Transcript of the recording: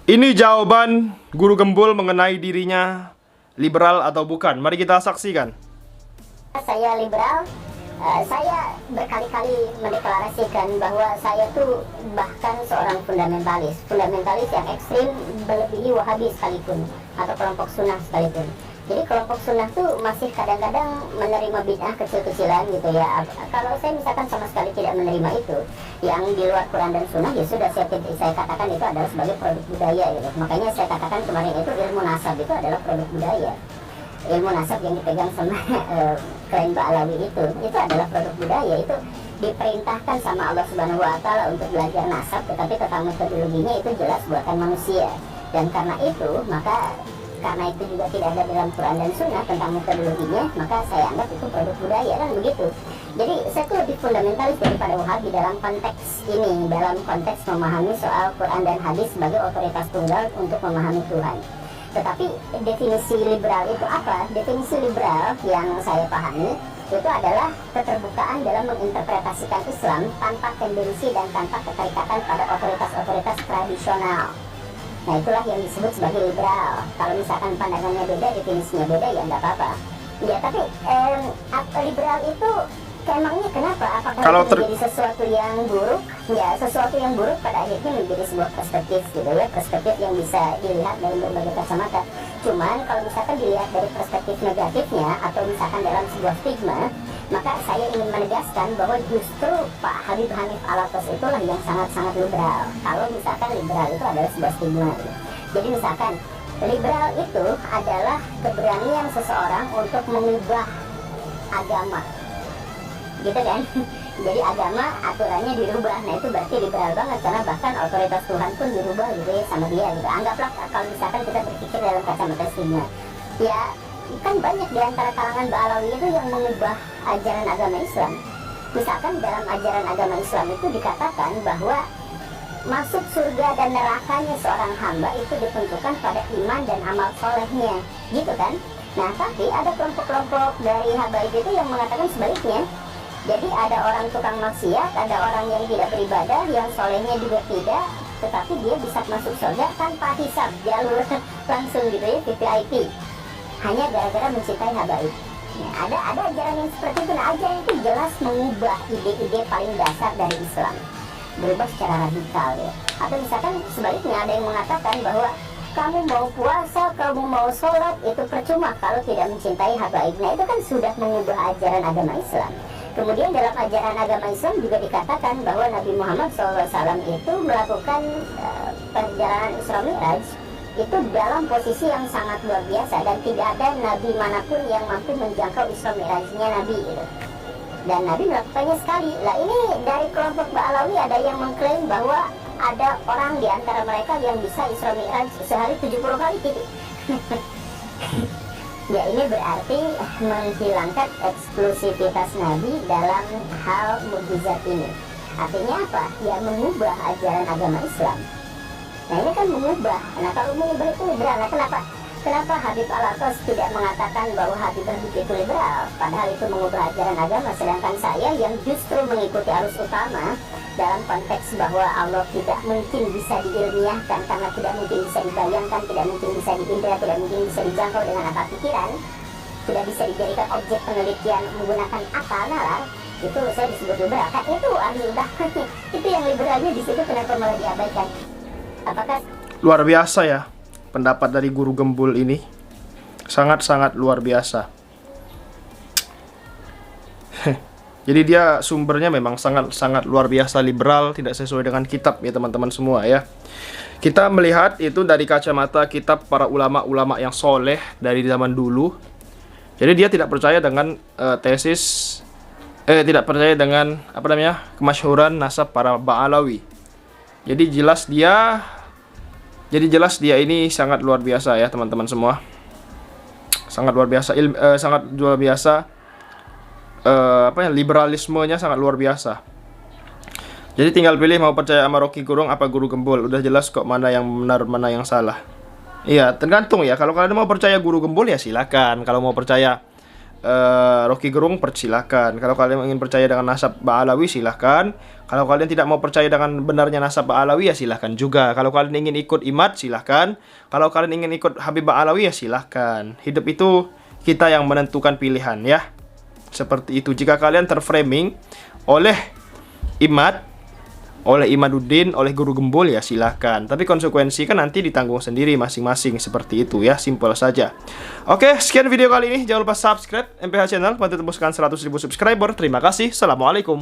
Ini jawaban Guru Gembul mengenai dirinya liberal atau bukan. Mari kita saksikan. Saya liberal. Saya berkali-kali mendeklarasikan bahwa saya tuh bahkan seorang fundamentalis yang ekstrim, melebihi Wahabi sekalipun atau kelompok sunnah sekalipun. Jadi kelompok sunnah tuh masih kadang-kadang menerima bid'ah kecil-kecilan gitu ya. Kalau saya misalkan sama sekali tidak menerima itu, yang di luar Quran dan sunnah, ya sudah saya katakan itu adalah sebagai produk budaya gitu. Makanya saya katakan kemarin itu ilmu nasab itu adalah produk budaya. Ilmu nasab yang dipegang sama klien Ba'alawi itu adalah produk budaya. Itu diperintahkan sama Allah Subhanahu wa Ta'ala untuk belajar nasab, tetapi tentang metodologinya itu jelas buatan manusia. Dan karena itu juga tidak ada dalam Quran dan Sunnah tentang metodologinya, maka saya anggap itu produk budaya, kan begitu. Jadi saya tuh lebih fundamentalis daripada Wahabi dalam konteks ini, dalam konteks memahami soal Quran dan hadis sebagai otoritas tunggal untuk memahami Tuhan. Tetapi definisi liberal itu apa? Definisi liberal yang saya pahami itu adalah keterbukaan dalam menginterpretasikan Islam tanpa tendensi dan tanpa keterikatan pada otoritas-otoritas tradisional. Nah, itulah yang disebut sebagai liberal. Kalau misalkan pandangannya beda, definisinya beda, ya nggak apa-apa. Ya, tapi liberal itu emangnya kenapa? Apakah Kalau itu menjadi sesuatu yang buruk? Ya, sesuatu yang buruk pada akhirnya menjadi sebuah perspektif gitu ya, perspektif yang bisa dilihat dari berbagai kacamata. Cuman kalau misalkan dilihat dari perspektif negatifnya atau misalkan dalam sebuah stigma, maka saya ingin menegaskan bahwa justru Pak Habib Hanif Alatas itulah yang sangat-sangat liberal. Kalau misalkan liberal itu adalah sebuah stigma. Jadi misalkan liberal itu adalah keberanian seseorang untuk mengubah agama, gitu kan? Jadi agama aturannya dirubah. Nah, itu berarti liberal banget, karena bahkan otoritas Tuhan pun dirubah gitu ya sama dia gitu. Anggaplah kalau misalkan kita berpikir dalam kacamata stigma, ya kan banyak di antara kalangan Ba'alawi itu yang mengubah ajaran agama Islam. Misalkan dalam ajaran agama Islam itu dikatakan bahwa masuk surga dan nerakanya seorang hamba itu ditentukan pada iman dan amal solehnya, gitu kan? Nah, tapi ada kelompok-kelompok dari habaib itu yang mengatakan sebaliknya. Jadi ada orang tukang maksiat, ada orang yang tidak beribadah, yang solehnya juga tidak, tetapi dia bisa masuk surga tanpa hisab, jalur langsung gitu ya, VVIP, hanya gara-gara mencintai habaib. Nah, ada ajaran yang seperti itu. Nah, ajaran itu jelas mengubah ide-ide paling dasar dari Islam, berubah secara radikal ya. Atau misalkan sebaliknya, ada yang mengatakan bahwa kamu mau puasa, kamu mau sholat, itu percuma kalau tidak mencintai habaib. Nah, itu kan sudah mengubah ajaran agama Islam. Kemudian dalam ajaran agama Islam juga dikatakan bahwa Nabi Muhammad SAW itu melakukan perjalanan Isra Mi'raj itu dalam posisi yang sangat luar biasa, dan tidak ada nabi manapun yang mampu menjangkau Isra Mi'rajnya Nabi gitu. Dan Nabi melakukannya sekali. Lah, ini dari kelompok Ba'alawi ada yang mengklaim bahwa ada orang di antara mereka yang bisa Isra Mi'raj sehari 70 kali gitu. Ya, ini berarti menghilangkan eksklusivitas Nabi dalam hal mukjizat ini. Artinya apa? Ya, mengubah ajaran agama Islam. Nah, ini kan mengubah. Nah, kalau mengubah itu liberal. Nah, kenapa Habib Alatas tidak mengatakan bahwa Habib Rizik itu liberal? Padahal itu mengubah ajaran agama. Sedangkan saya yang justru mengikuti arus utama dalam konteks bahwa Allah tidak mungkin bisa diilmiahkan, karena tidak mungkin bisa dibayangkan, tidak mungkin bisa diindra, tidak mungkin bisa dijangkau dengan akal pikiran, tidak bisa dijadikan objek penelitian menggunakan akal nalar. Itu saya disebut liberal. Kan itu ahli udah itu yang liberalnya di situ, kenapa malah diabaikan? Apakah Luar biasa ya pendapat dari Guru Gembul ini, sangat-sangat luar biasa. Jadi dia sumbernya memang sangat-sangat luar biasa liberal, tidak sesuai dengan kitab ya teman-teman semua ya. Kita melihat itu dari kacamata kitab para ulama-ulama yang soleh dari zaman dulu. Jadi dia tidak percaya dengan tidak percaya dengan kemasyhuran nasab para Ba'alawi. Jadi jelas dia ini sangat luar biasa ya teman-teman semua. Sangat luar biasa, sangat luar biasa. Liberalismenya sangat luar biasa. Jadi tinggal pilih mau percaya sama Rocky Gerung apa Guru Gembul. Udah jelas kok mana yang benar, mana yang salah. Iya, tergantung ya. Kalau kalian mau percaya Guru Gembul ya silakan. Kalau mau percaya Rocky Gerung, persilahkan. Kalau kalian ingin percaya dengan nasab Ba'alawi, silahkan. Kalau kalian tidak mau percaya dengan benarnya nasab Ba'alawi, ya silahkan juga. Kalau kalian ingin ikut Imad, silahkan. Kalau kalian ingin ikut Habib Ba'alawi, ya silahkan. Hidup itu kita yang menentukan pilihan, ya. Seperti itu. Jika kalian terframing oleh Imad, oleh Imaduddin, oleh Guru Gembul, ya silahkan. Tapi konsekuensi kan nanti ditanggung sendiri masing-masing. Seperti itu ya, simpel saja. Oke, sekian video kali ini. Jangan lupa subscribe MPH Channel, bantu tembuskan 100.000 subscriber. Terima kasih. Assalamualaikum.